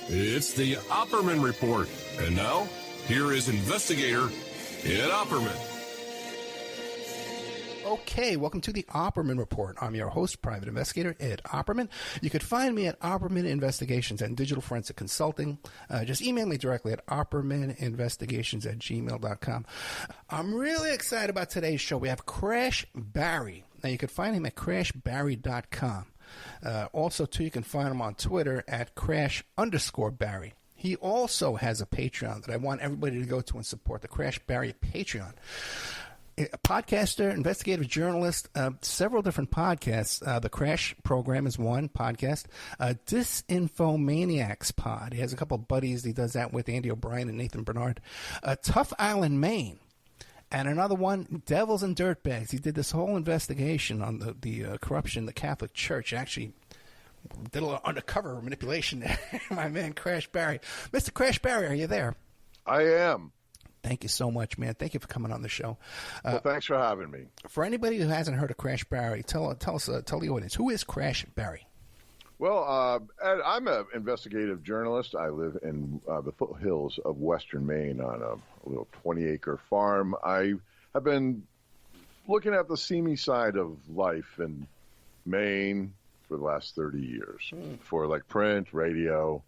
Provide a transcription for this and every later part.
It's the Opperman Report. And now, here is investigator Ed Opperman. Okay, welcome to the Opperman Report. I'm your host, private investigator Ed Opperman. You could find me at Opperman Investigations and Digital Forensic Consulting. Just email me directly at oppermaninvestigations@gmail.com. I'm really excited about today's show. We have Crash Barry. Now, you can find him at crashbarry.com. Also, too, you can find him on Twitter at Crash_Barry. He also has a Patreon that I want everybody to go to and support, the Crash Barry Patreon. A podcaster, investigative journalist, several different podcasts. The Crash Program is one podcast. Disinfomaniacs Pod. He has a couple of buddies. He does that with Andy O'Brien and Nathan Bernard. Tough Island, Maine. And another one, Devils and Dirtbags. He did this whole investigation on the corruption in the Catholic Church. Actually did a little undercover manipulation there. My man, Crash Barry. Mr. Crash Barry, are you there? I am. Thank you so much, man. Thank you for coming on the show. Well, thanks for having me. For anybody who hasn't heard of Crash Barry, tell the audience, who is Crash Barry? Well, Ed, I'm an investigative journalist. I live in the foothills of western Maine on a little 20-acre farm. I have been looking at the seamy side of life in Maine for the last 30 years, for like print, radio.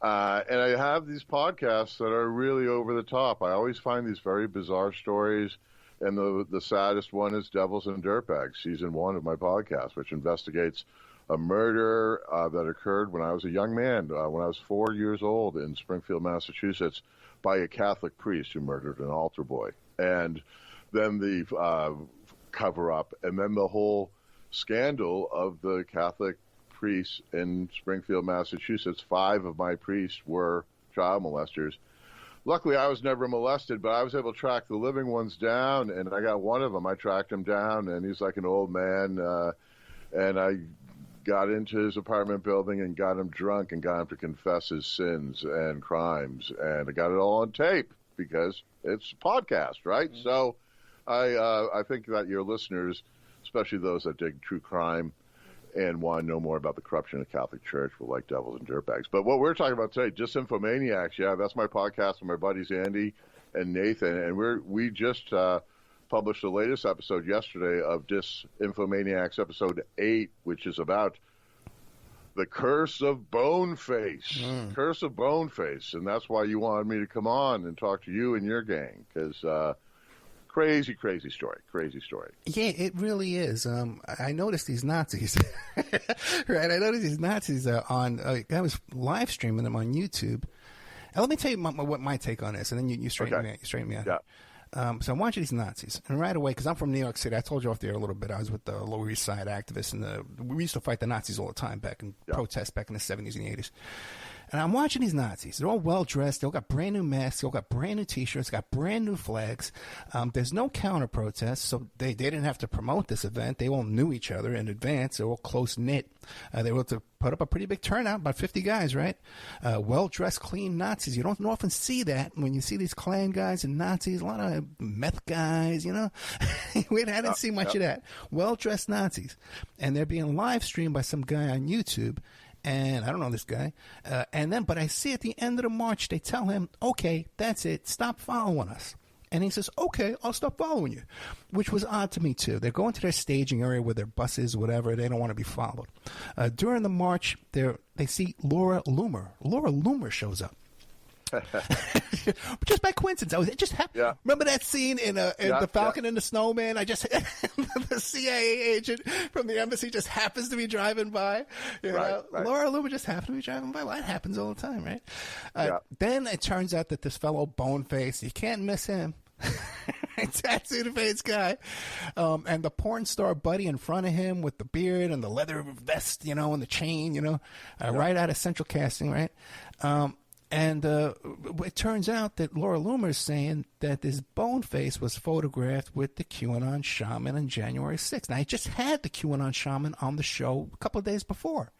And I have these podcasts that are really over the top. I always find these very bizarre stories. And the saddest one is Devils and Dirtbags, season 1 of my podcast, which investigates a murder that occurred when I was a young man, when I was 4 years old in Springfield, Massachusetts, by a Catholic priest who murdered an altar boy. And then the cover-up, and then the whole scandal of the Catholic priests in Springfield, Massachusetts. 5 of my priests were child molesters. Luckily, I was never molested, but I was able to track the living ones down, and I got one of them. I tracked him down, and he's like an old man, and I got into his apartment building and got him drunk and got him to confess his sins and crimes, and I got it all on tape because it's a podcast, right? Mm-hmm. So I think that your listeners, especially those that dig true crime and want to know more about the corruption of the Catholic Church, will like Devils and Dirtbags. But what we're talking about today, Disinfomaniacs, yeah, that's my podcast with my buddies Andy and Nathan, and we just published the latest episode yesterday of Disinfomaniacs, episode 8, which is about the curse of Boneface. Curse of Boneface, and that's why you wanted me to come on and talk to you and your gang, because crazy story. Yeah, it really is. I noticed these Nazis, right? I noticed these Nazis on. I was live streaming them on YouTube. And let me tell you what my take on this, and then you straighten me out. Yeah. So I'm watching these Nazis, and right away, because I'm from New York City, I told you off the air a little bit. I was with the Lower East Side activists, and we used to fight the Nazis all the time protests back in the 70s and the 80s. And I'm watching these Nazis. They're all well-dressed. They all got brand-new masks. They all got brand-new T-shirts, got brand-new flags. There's no counter-protest, so they didn't have to promote this event. They all knew each other in advance. They were all close-knit. They were able to put up a pretty big turnout, about 50 guys, right? Well-dressed, clean Nazis. You don't often see that when you see these Klan guys and Nazis. A lot of meth guys, you know? I didn't see much of that. Well-dressed Nazis. And they're being live-streamed by some guy on YouTube. And I don't know this guy. But I see at the end of the march, they tell him, okay, that's it. Stop following us. And he says, okay, I'll stop following you, which was odd to me, too. They're going to their staging area with their buses, whatever. They don't want to be followed. During the march, they see Laura Loomer. Laura Loomer shows up. Just by coincidence, it just happened. Yeah. Remember that scene in The Falcon and the Snowman? The CIA agent from the embassy just happens to be driving by. Right. Laura Loomer just happened to be driving by. Well, that happens all the time, right? Then it turns out that this fellow Boneface, you can't miss him. Tattooed face guy, and the porn star buddy in front of him with the beard and the leather vest, and the chain, right out of Central Casting, right? And it turns out that Laura Loomer is saying that this Boneface was photographed with the QAnon shaman on January 6th. Now, I just had the QAnon shaman on the show a couple of days before.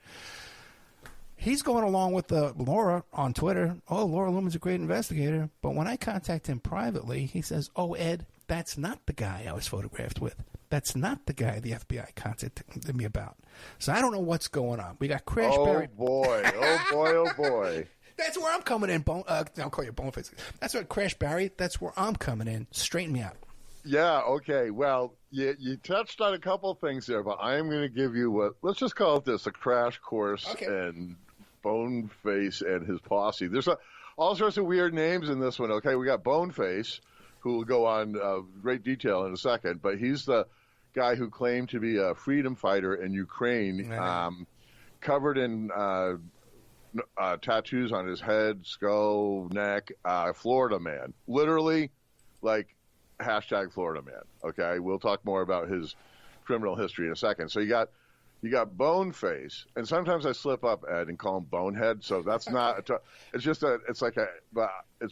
He's going along with Laura on Twitter. Oh, Laura Loomer's a great investigator. But when I contact him privately, he says, oh, Ed, that's not the guy I was photographed with. That's not the guy the FBI contacted me about. So I don't know what's going on. We got Crash Barry. Oh, boy. That's where I'm coming in. I'll call you Boneface. That's what Crash Barry. That's where I'm coming in. Straighten me out. Yeah, okay. Well, you touched on a couple of things there, but I am going to give you let's just call it this, a crash course in Boneface and his posse. There's all sorts of weird names in this one, okay? We got Boneface, who will go on great detail in a second, but he's the guy who claimed to be a freedom fighter in Ukraine, covered in tattoos on his head, skull, neck, Florida man. Literally, like, hashtag Florida man. Okay, we'll talk more about his criminal history in a second. So you got Boneface, and sometimes I slip up, Ed, and call him Bonehead. So that's not. It's just it's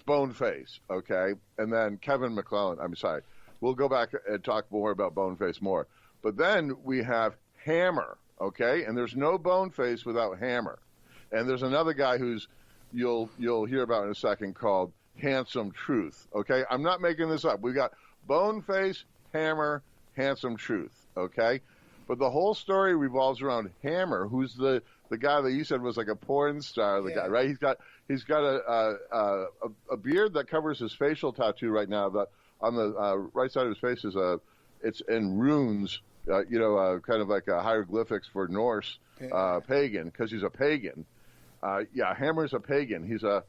Boneface. Okay, and then Kevin McClellan. I'm sorry. We'll go back and talk more about Boneface more. But then we have Hammer. Okay, and there's no Boneface without Hammer. And there's another guy who's you'll hear about in a second called Handsome Truth. Okay, I'm not making this up. We got Boneface, Hammer, Handsome Truth. Okay, but the whole story revolves around Hammer, who's the guy that you said was like a porn star. The guy, right? He's got a beard that covers his facial tattoo right now. That on the right side of his face is it's in runes. Kind of like hieroglyphics for Norse pagan, because he's a pagan. Hammer's a pagan. He's a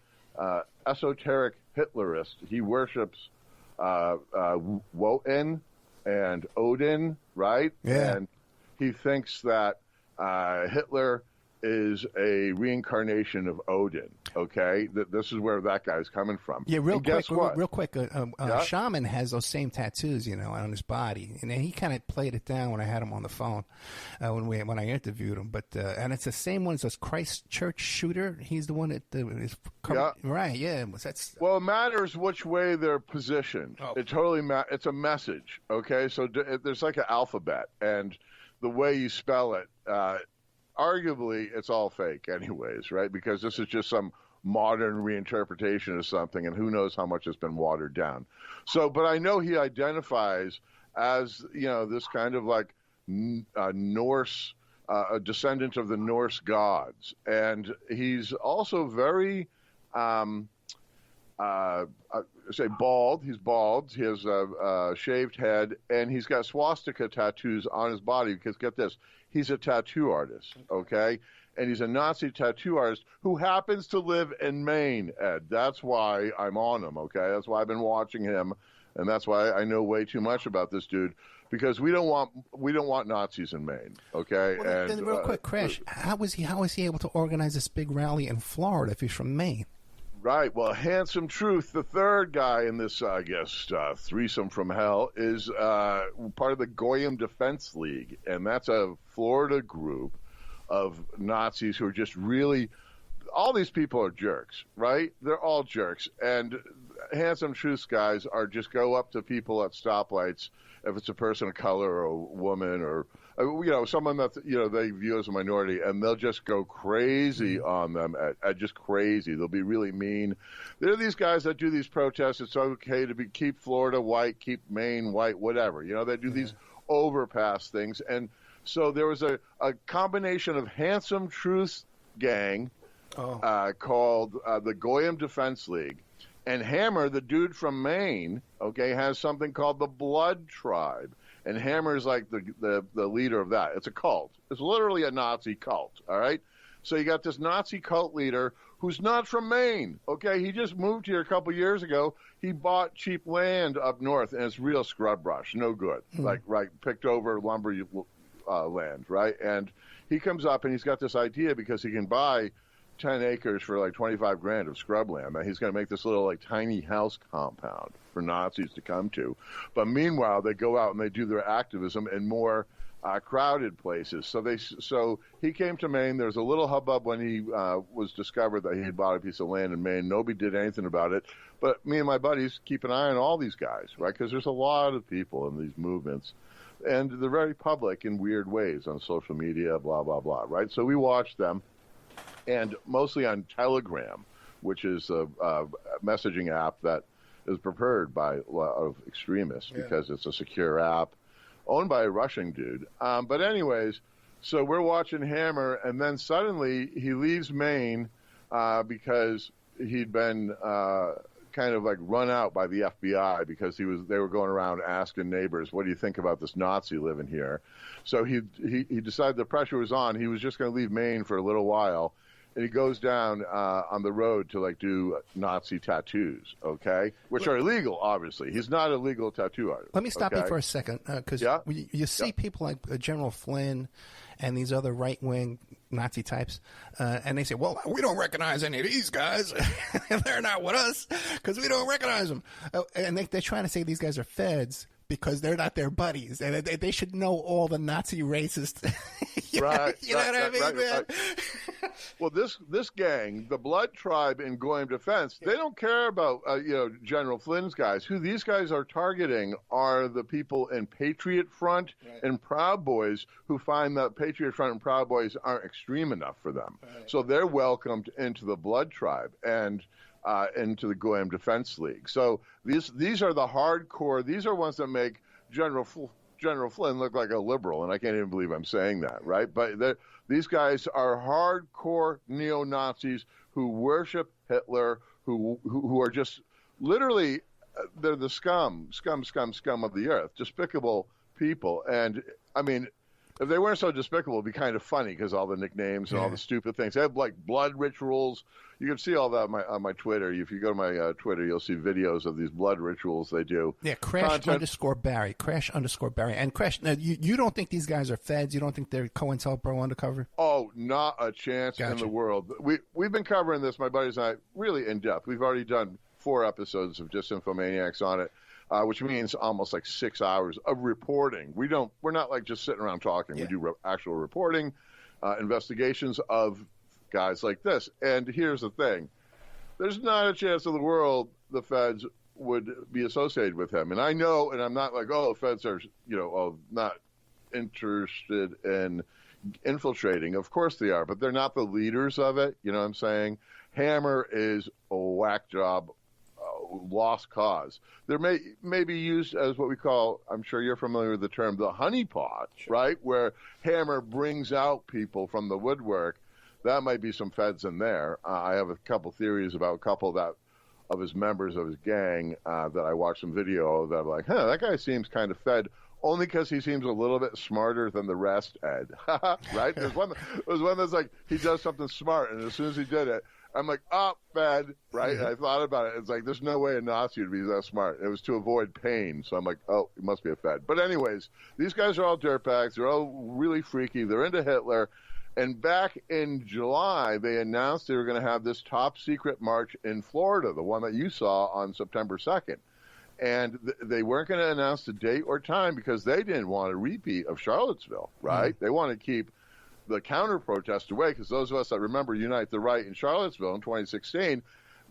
esoteric Hitlerist. He worships Wotan and Odin, right? Yeah. And he thinks that Hitler is a reincarnation of Odin. Okay, this is where that guy's coming from. Yeah, real quick. Yeah? Shaman has those same tattoos, on his body, and he kind of played it down when I had him on the phone when I interviewed him. But and it's the same one as this Christchurch shooter. He's the one that is right. Yeah, well, it matters which way they're positioned. Oh. It totally it's a message. Okay, so there's like an alphabet, and the way you spell it. Arguably, it's all fake anyways, right? Because this is just some modern reinterpretation of something, and who knows how much has been watered down. So, but I know he identifies as, this kind of like Norse, a descendant of the Norse gods. And he's also very, bald. He's bald. He has a shaved head, and he's got swastika tattoos on his body because, get this, he's a tattoo artist, okay? And he's a Nazi tattoo artist who happens to live in Maine, Ed. That's why I'm on him, okay? That's why I've been watching him, and that's why I know way too much about this dude, because we don't want Nazis in Maine, okay? Well, then real quick, Crash, how is he able to organize this big rally in Florida if he's from Maine? Right. Well, Handsome Truth, the third guy in this, threesome from hell, is part of the Goyim Defense League, and that's a Florida group of Nazis who are just really – all these people are jerks, right? They're all jerks. And Handsome Truth's guys are just go up to people at stoplights, if it's a person of color or a woman or someone that they view as a minority, and they'll just go crazy on them, just crazy. They'll be really mean. They're these guys that do these protests. It's okay to keep Florida white, keep Maine white, whatever. They do these overpass things. And so there was a combination of Handsome Truth gang called the Goyim Defense League. And Hammer, the dude from Maine, has something called the Blood Tribe. And Hammer is like the leader of that. It's a cult. It's literally a Nazi cult, all right? So you got this Nazi cult leader who's not from Maine, okay? He just moved here a couple years ago. He bought cheap land up north, and it's real scrub brush, no good. Picked over lumber land, right? And he comes up, and he's got this idea because he can buy 10 acres for like $25,000 of scrubland. He's going to make this little tiny house compound for Nazis to come to. But meanwhile, they go out and they do their activism in more crowded places. So he came to Maine. There was a little hubbub when he was discovered that he had bought a piece of land in Maine. Nobody did anything about it. But me and my buddies keep an eye on all these guys, right? Because there's a lot of people in these movements. And they're very public in weird ways on social media, blah, blah, blah, right? So we watch them. And mostly on Telegram, which is a messaging app that is preferred by a lot of extremists because it's a secure app owned by a Russian dude. But anyways, so we're watching Hammer, and then suddenly he leaves Maine because he'd been kind of like run out by the FBI because they were going around asking neighbors, what do you think about this Nazi living here? So he decided the pressure was on. He was just going to leave Maine for a little while. And he goes down on the road to like do Nazi tattoos, okay, which are illegal. Obviously, he's not a legal tattoo artist. Let me stop you for a second, because you see people like General Flynn and these other right-wing Nazi types, and they say, "Well, we don't recognize any of these guys. They're not with us because we don't recognize them." And they're trying to say these guys are feds because they're not their buddies, and they should know all the Nazi racist. Right. You know what I mean, man? Well, this gang, the Blood Tribe in Goyim Defense, they don't care about General Flynn's guys. Who these guys are targeting are the people in Patriot Front and Proud Boys who find that Patriot Front and Proud Boys aren't extreme enough for them. Right. So they're welcomed into the Blood Tribe and into the Goyim Defense League. So these are the hardcore. These are ones that make General Flynn look like a liberal, and I can't even believe I'm saying that, right? But these guys are hardcore neo-Nazis who worship Hitler, who are just literally, they're the scum of the earth, despicable people. And, I mean, if they weren't so despicable, it'd be kind of funny because all the nicknames and all the stupid things. They have, like, blood rituals. You can see all that on my Twitter. If you go to my Twitter, you'll see videos of these blood rituals they do. Yeah, Crash_Barry. Crash_Barry. And Crash, now, you don't think these guys are feds? You don't think they're COINTELPRO undercover? Oh, not a chance in the world. We've been covering this, my buddies and I, really in depth. We've already done 4 episodes of Disinfomaniacs on it. Which means almost like 6 hours of reporting. We're not like just sitting around talking. We do actual reporting, investigations of guys like this. And here's the thing. There's not a chance in the world the feds would be associated with him. And I know, and I'm not like, the feds are, not interested in infiltrating. Of course they are, but they're not the leaders of it. You know what I'm saying? Hammer is a whack job, lost cause. There may be used as what we call, I'm sure you're familiar with the term, the honeypot, right? Where Hammer brings out people from the woodwork. That might be some feds in there. I have a couple theories about a couple of his members of his gang that I watched some video of that I'm like, that guy seems kind of fed, only because he seems a little bit smarter than the rest, Ed. Right? There's one that's like, he does something smart, and as soon as he did it, I'm like, fed, right? And I thought about it. It's like, there's no way a Nazi would be that smart. It was to avoid pain. So I'm like, it must be a fed. But anyways, these guys are all dirtbags. They're all really freaky. They're into Hitler. And back in July, they announced they were going to have this top secret march in Florida, the one that you saw on September 2nd. And they weren't going to announce the date or time because they didn't want a repeat of Charlottesville, right? They want to keep the counter-protest away, because those of us that remember Unite the Right in Charlottesville in 2016,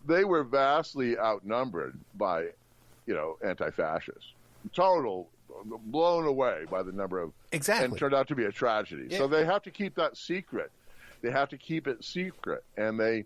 they were vastly outnumbered by, anti-fascists. Total, blown away by the number of... Exactly. And turned out to be a tragedy. Yeah. So they have to keep that secret. They have to keep it secret. And they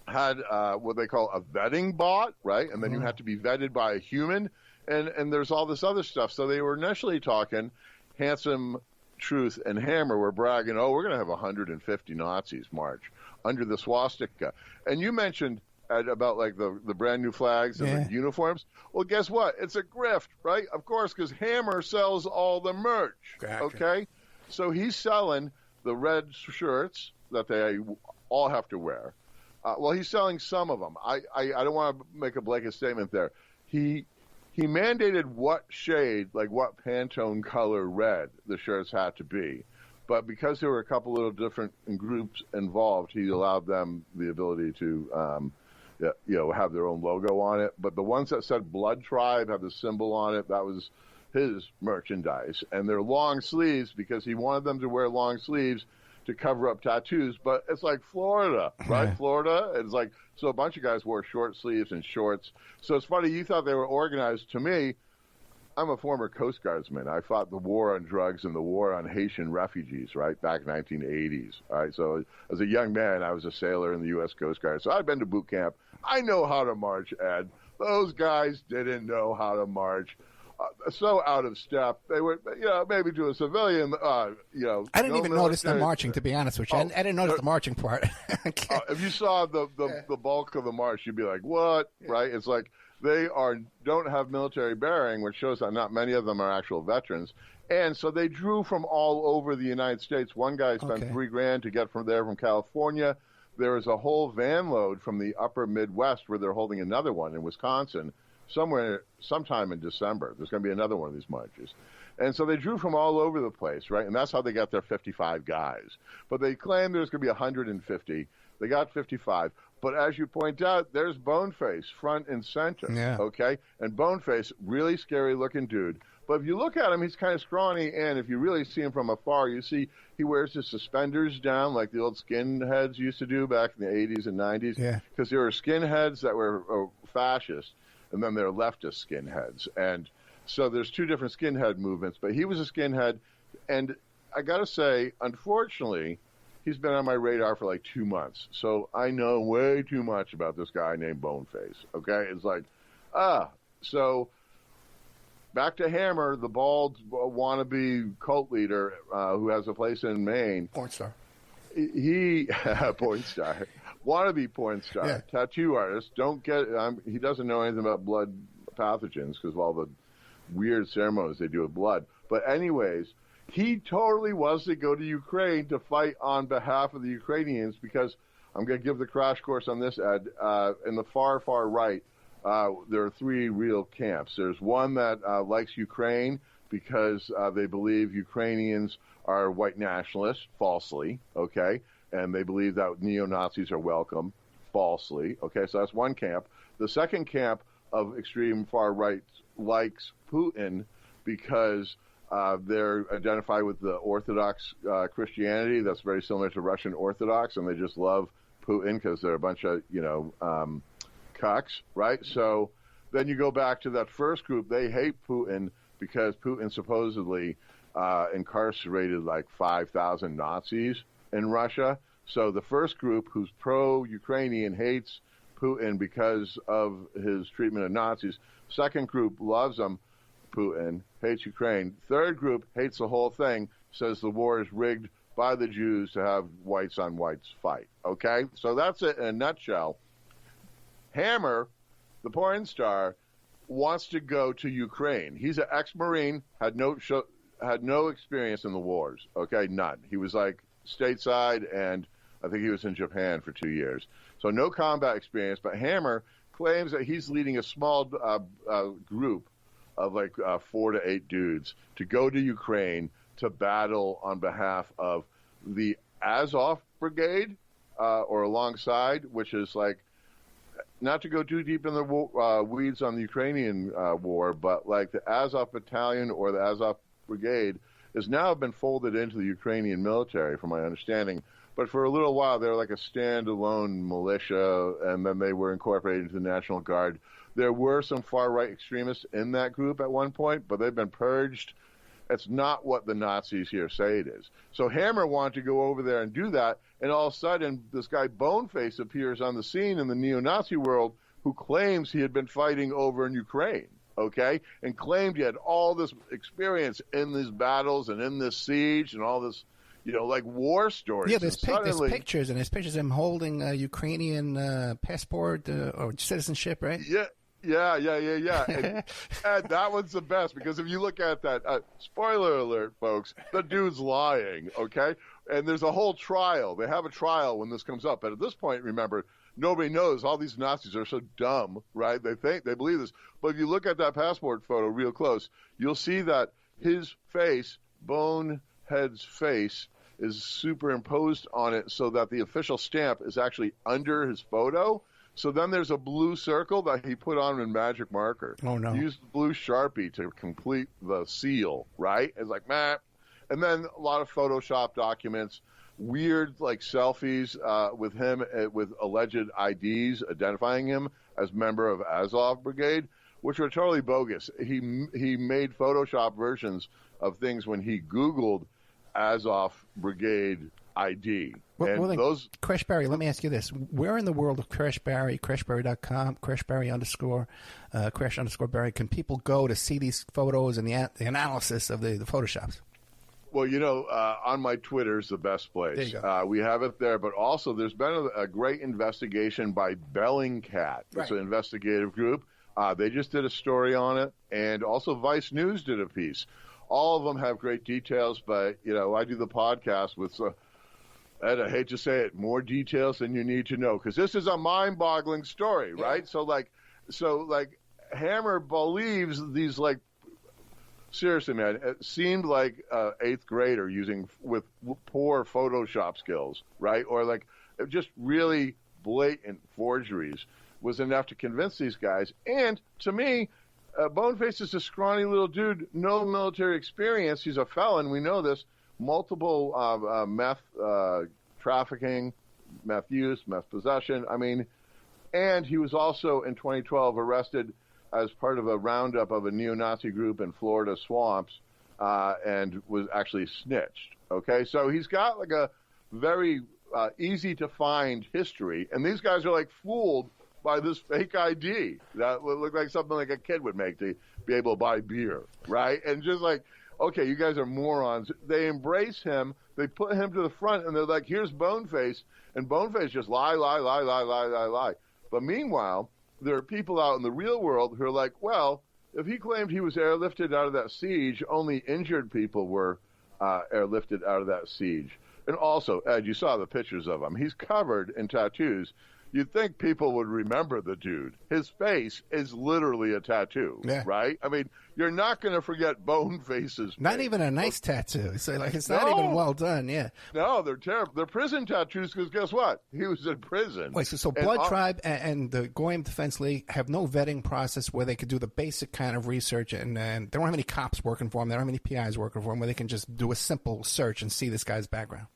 had what they call a vetting bot, right? And then you have to be vetted by a human. And there's all this other stuff. So they were initially talking Handsome, Truth, and Hammer were bragging, we're going to have 150 Nazis march under the swastika. And you mentioned about like the brand new flags and the uniforms. Well, guess what? It's a grift, right? Of course, because Hammer sells all the merch. Gotcha. Okay? So he's selling the red shirts that they all have to wear. He's selling some of them. I don't want to make a blanket statement there. He mandated what shade, like what Pantone color red the shirts had to be. But because there were a couple little different groups involved, he allowed them the ability to, have their own logo on it. But the ones that said Blood Tribe have the symbol on it, that was his merchandise. And they're long sleeves because he wanted them to wear long sleeves to cover up tattoos. But it's like Florida, right? Florida. It's like, so a bunch of guys wore short sleeves and shorts. So it's funny, you thought they were organized. To me, I'm a former Coast Guardsman. I fought the war on drugs and the war on Haitian refugees, right, back 1980s. All right, so as a young man, I was a sailor in the U.S. Coast Guard. So I've been to boot camp. I know how to march, Ed. Those guys didn't know how to march. so out of step. They were, maybe to a civilian, I didn't even notice them marching, to be honest with you. I didn't notice the marching part. If you saw the bulk of the march, you'd be like, what? Yeah. Right? It's like they don't have military bearing, which shows that not many of them are actual veterans. And so they drew from all over the United States. One guy spent $3,000 to get from California. There was a whole van load from the upper Midwest where they're holding another one in Wisconsin sometime in December. There's going to be another one of these marches. And so they drew from all over the place, right? And that's how they got their 55 guys. But they claimed there's going to be 150. They got 55. But as you point out, there's Boneface front and center, okay? And Boneface, really scary-looking dude. But if you look at him, he's kind of scrawny, and if you really see him from afar, you see he wears his suspenders down like the old skinheads used to do back in the 80s and 90s. Yeah. Because there were skinheads that were fascist, and then there are leftist skinheads. And so there's two different skinhead movements, but he was a skinhead. And I got to say, unfortunately, he's been on my radar for like 2 months. So I know way too much about this guy named Boneface, okay? It's like, so back to Hammer, the bald wannabe cult leader who has a place in Maine. Porn star. He porn star. Wannabe porn star, tattoo artist. He doesn't know anything about blood pathogens because of all the weird ceremonies they do with blood. But anyways, he totally wants to go to Ukraine to fight on behalf of the Ukrainians because I'm going to give the crash course on this, Ed. In the far, far right, there are three real camps. There's one that likes Ukraine because they believe Ukrainians are white nationalists, falsely, okay? And they believe that neo-Nazis are welcome, falsely. Okay, so that's one camp. The second camp of extreme far right likes Putin because they're identified with the Orthodox Christianity that's very similar to Russian Orthodox, and they just love Putin because they're a bunch of, cucks, right? So then you go back to that first group. They hate Putin because Putin supposedly incarcerated like 5,000 Nazis in Russia. So the first group, who's pro-Ukrainian, hates Putin because of his treatment of Nazis. Second group loves him, Putin, hates Ukraine. Third group hates the whole thing, says the war is rigged by the Jews to have whites on whites fight. Okay? So that's it in a nutshell. Hammer, the porn star, wants to go to Ukraine. He's an ex-Marine, had no experience in the wars. Okay? None. He was like stateside, and I think he was in Japan for 2 years. So no combat experience, but Hammer claims that he's leading a small group of like 4 to 8 dudes to go to Ukraine to battle on behalf of the Azov Brigade or alongside, which is like, not to go too deep in the weeds on the Ukrainian war, but like the Azov Battalion or the Azov Brigade has now been folded into the Ukrainian military, from my understanding. But for a little while, they were like a standalone militia, and then they were incorporated into the National Guard. There were some far-right extremists in that group at one point, but they've been purged. It's not what the Nazis here say it is. So Hammer wanted to go over there and do that, and all of a sudden, this guy Boneface appears on the scene in the neo-Nazi world who claims he had been fighting over in Ukraine, okay, and claimed he had all this experience in these battles and in this siege and all this, like war stories. Yeah, there's pictures, and there's pictures of him holding a Ukrainian passport or citizenship, right? Yeah. And that one's the best, because if you look at that, spoiler alert, folks, the dude's lying, okay? And there's a whole trial. They have a trial when this comes up. But at this point, remember, nobody knows. All these Nazis are so dumb, right? They believe this. But if you look at that passport photo real close, you'll see that his face, Bonehead's face, is superimposed on it so that the official stamp is actually under his photo. So then there's a blue circle that he put on in magic marker. Oh, no. He used blue Sharpie to complete the seal, right? It's like, meh. And then a lot of Photoshop documents, weird like selfies with him with alleged IDs identifying him as member of Azov Brigade, which were totally bogus. He made Photoshop versions of things when he Googled Azov Brigade ID. Well, then, Crash Barry, let me ask you this. Where in the world of Crash Barry, crashbarry.com, crashbarry _ Barry, can people go to see these photos and the analysis of the Photoshops? Well, on my Twitter is the best place. There you go. We have it there, but also there's been a great investigation by Bellingcat. It's an investigative group. They just did a story on it, and also Vice News did a piece. All of them have great details, but, I do the podcast with, Ed, I hate to say it, more details than you need to know, because this is a mind-boggling story, right? So Hammer believes these, seriously, man, it seemed like an 8th grader with poor Photoshop skills, right? Or, just really blatant forgeries was enough to convince these guys. And, to me, Boneface is a scrawny little dude, no military experience. He's a felon. We know this. Multiple meth trafficking, meth use, meth possession. And he was also in 2012 arrested as part of a roundup of a neo-Nazi group in Florida swamps and was actually snitched. Okay, so he's got a very easy to find history, and these guys are fooled by this fake ID that would look like something like a kid would make to be able to buy beer, right? And just okay, you guys are morons. They embrace him. They put him to the front, and they're like, here's Boneface. And Boneface just lie. But meanwhile, there are people out in the real world who are like, well, if he claimed he was airlifted out of that siege, only injured people were airlifted out of that siege. And also, Ed, you saw the pictures of him. He's covered in tattoos. You'd think people would remember the dude. His face is literally a tattoo, right? You're not going to forget Boneface's face. Not even a nice tattoo. So, it's not even well done, No, they're terrible. They're prison tattoos because guess what? He was in prison. Wait, so Blood Tribe and the Goyim Defense League have no vetting process where they could do the basic kind of research, and they don't have any cops working for them. They don't have any PIs working for them where they can just do a simple search and see this guy's background.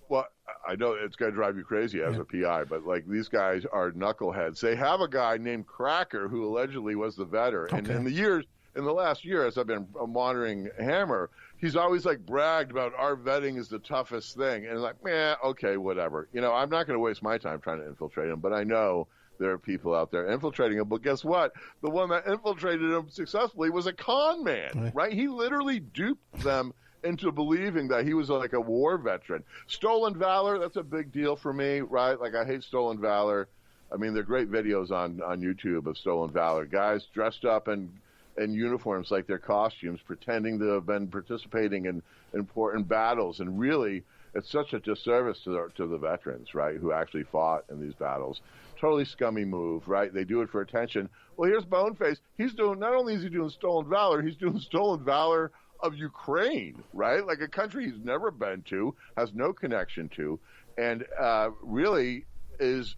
Well, I know it's going to drive you crazy as a PI, but these guys are knuckleheads. They have a guy named Cracker who allegedly was the vetter, and in the last year, as I've been monitoring Hammer, he's always bragged about our vetting is the toughest thing, and okay, whatever. I'm not going to waste my time trying to infiltrate him, but I know there are people out there infiltrating him. But guess what? The one that infiltrated him successfully was a con man, right? He literally duped them into believing that he was a war veteran. Stolen Valor, that's a big deal for me, right? I hate Stolen Valor. There are great videos on YouTube of Stolen Valor. Guys dressed up in uniforms like their costumes, pretending to have been participating in important battles. And really, it's such a disservice to the veterans, right, who actually fought in these battles. Totally scummy move, right? They do it for attention. Well, here's Boneface. Not only is he doing Stolen Valor, he's doing Stolen Valor of Ukraine, right? A country he's never been to, has no connection to, and really is,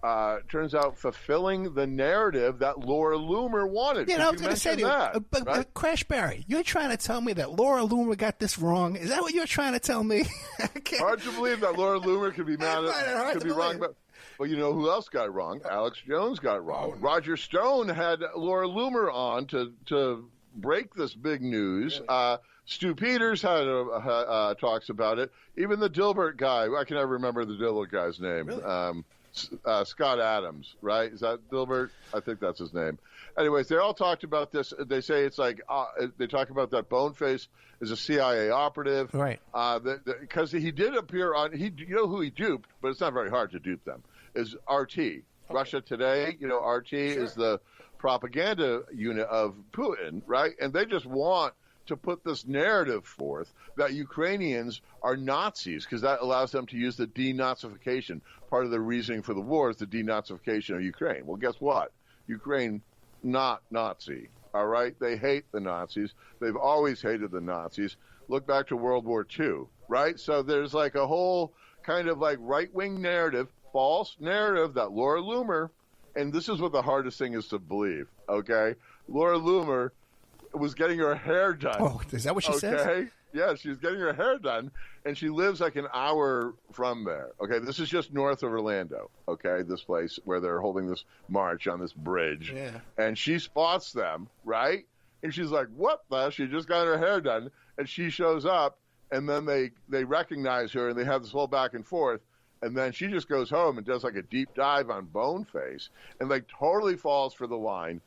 turns out, fulfilling the narrative that Laura Loomer wanted. I was going to say to you, but Crash Barry, you're trying to tell me that Laura Loomer got this wrong? Is that what you're trying to tell me? Hard to believe that Laura Loomer could be mad at, could be wrong about. Well, who else got it wrong? Alex Jones got it wrong. Roger Stone had Laura Loomer on to break this big news. Stu Peters talks about it. Even the Dilbert guy, I can never remember the Dilbert guy's name. Really? Scott Adams, right? Is that Dilbert? I think that's his name. Anyways, they all talked about this. They say it's they talk about that Boneface is a CIA operative, right? Because he did appear on. Who he duped, but it's not very hard to dupe them. Is RT, Russia Today? RT is the propaganda unit of Putin, right? And they just want to put this narrative forth that Ukrainians are Nazis because that allows them to use the denazification. Part of the reasoning for the war is the denazification of Ukraine. Well, guess what? Ukraine, not Nazi, all right? They hate the Nazis. They've always hated the Nazis. Look back to World War II, right? So there's a whole kind of right-wing narrative, false narrative that Laura Loomer, and this is what the hardest thing is to believe, okay? Laura Loomer was getting her hair done. Oh, is that what she says? Okay. Yeah, she was getting her hair done, and she lives an hour from there. Okay, this is just north of Orlando, okay, this place where they're holding this march on this bridge. Yeah. And she spots them, right? And she's like, what the? She just got her hair done, and she shows up, and then they recognize her, and they have this whole back and forth. And then she just goes home and does like a deep dive on Boneface and like totally falls for the line,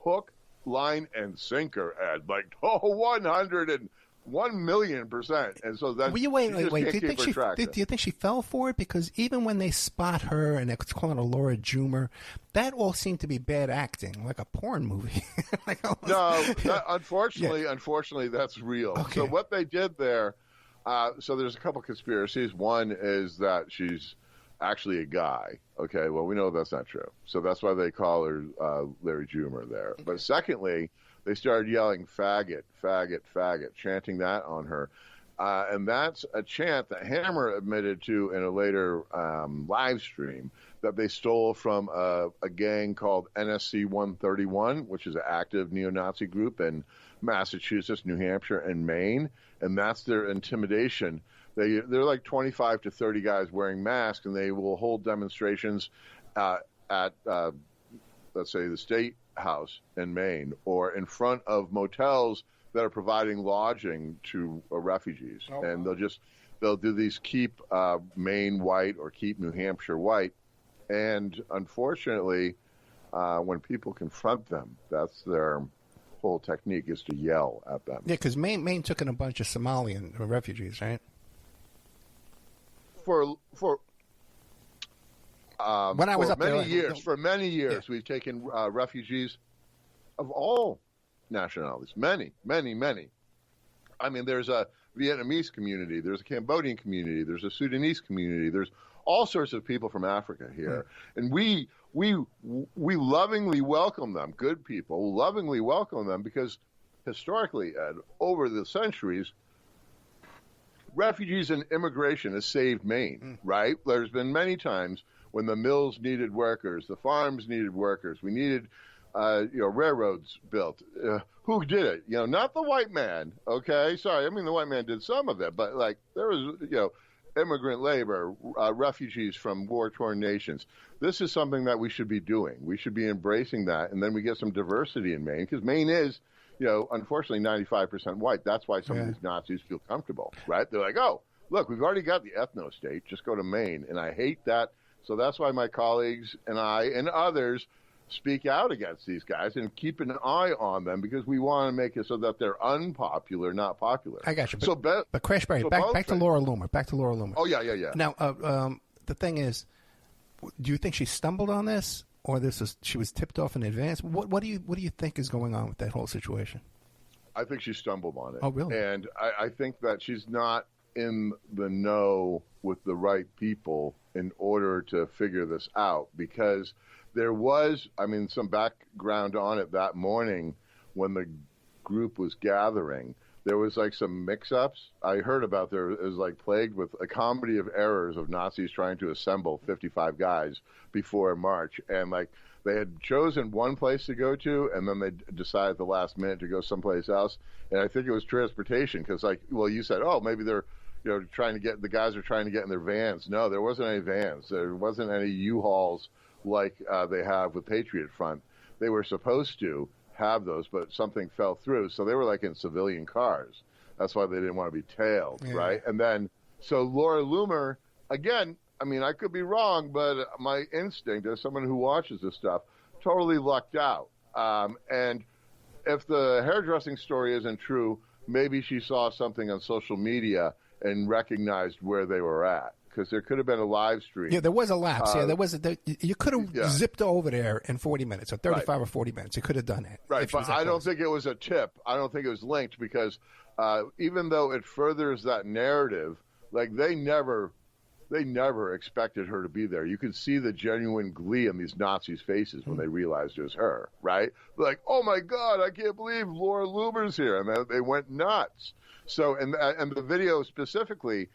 hook, line, and sinker, Ed. Like 101,000,000%. And so then wait. Do you think she fell for it? Because even when they spot her and it's calling her Laura Joomer, that all seemed to be bad acting, like a porn movie. Unfortunately, that's real. Okay. So what they did there. So there's a couple conspiracies. One is that she's actually a guy. Okay, well, we know that's not true. So that's why they call her Larry Joomer there. Okay. But secondly, they started yelling faggot, faggot, faggot, chanting that on her. And that's a chant that Hammer admitted to in a later live stream that they stole from a gang called NSC 131, which is an active neo-Nazi group in Massachusetts, New Hampshire, and Maine. And that's their intimidation. They're like 25 to 30 guys wearing masks, and they will hold demonstrations at, let's say, the State House in Maine or in front of motels that are providing lodging to refugees. Oh, and they'll do these keep Maine white or keep New Hampshire white. And unfortunately, when people confront them, that's their whole technique is to yell at them. Yeah, because Maine took in a bunch of Somalian refugees, right? For when I was up many there, years, for many years, we've taken refugees of all nationalities. Many. I mean, there's a Vietnamese community, there's a Cambodian community, there's a Sudanese community, there's all sorts of people from Africa here, and we lovingly welcome them. Good people lovingly welcome them because historically, Ed, over the centuries, refugees and immigration has saved Maine. Right? There's been many times when the mills needed workers, the farms needed workers, we needed railroads built. Who did it? Not the white man. Okay, sorry. I mean, the white man did some of it, but like there was, immigrant labor, refugees from war-torn nations. This is something that we should be doing. We should be embracing that, and then we get some diversity in Maine, because Maine is, unfortunately 95% white. That's why some of these Nazis feel comfortable, right? They're like, oh, look, we've already got the ethno-state. Just go to Maine, and I hate that. So that's why my colleagues and I and others speak out against these guys and keep an eye on them because we want to make it so that they're unpopular, not popular. I got you. But Crash Barry, back to Laura Loomer. Back to Laura Loomer. Oh, yeah. Now, the thing is, do you think she stumbled on this, or she was tipped off in advance? What do you think is going on with that whole situation? I think she stumbled on it. Oh, really? And I think that she's not in the know with the right people in order to figure this out, because there was, some background on it that morning when the group was gathering. There was like some mix-ups. I heard about it was like plagued with a comedy of errors of Nazis trying to assemble 55 guys before March. And like they had chosen one place to go to, and then they decided at the last minute to go someplace else. And I think it was transportation because you said, oh, maybe they're, the guys are trying to get in their vans. No, there wasn't any vans. There wasn't any U-Hauls like they have with Patriot Front. They were supposed to have those, but something fell through. So they were like in civilian cars. That's why they didn't want to be tailed, right? And then, so Laura Loomer, again, I could be wrong, but my instinct as someone who watches this stuff, totally lucked out. And if the hairdressing story isn't true, maybe she saw something on social media and recognized where they were at. Because there could have been a live stream. Yeah, there was a lapse. You could have zipped over there in 40 minutes, or 35 or 40 minutes. You could have done it. Right, but I don't think it was a tip. I don't think it was linked because even though it furthers that narrative, like they never expected her to be there. You could see the genuine glee in these Nazis' faces when they realized it was her, right? Like, oh my God, I can't believe Laura Loomer's here. And they went nuts. So, and the video specifically,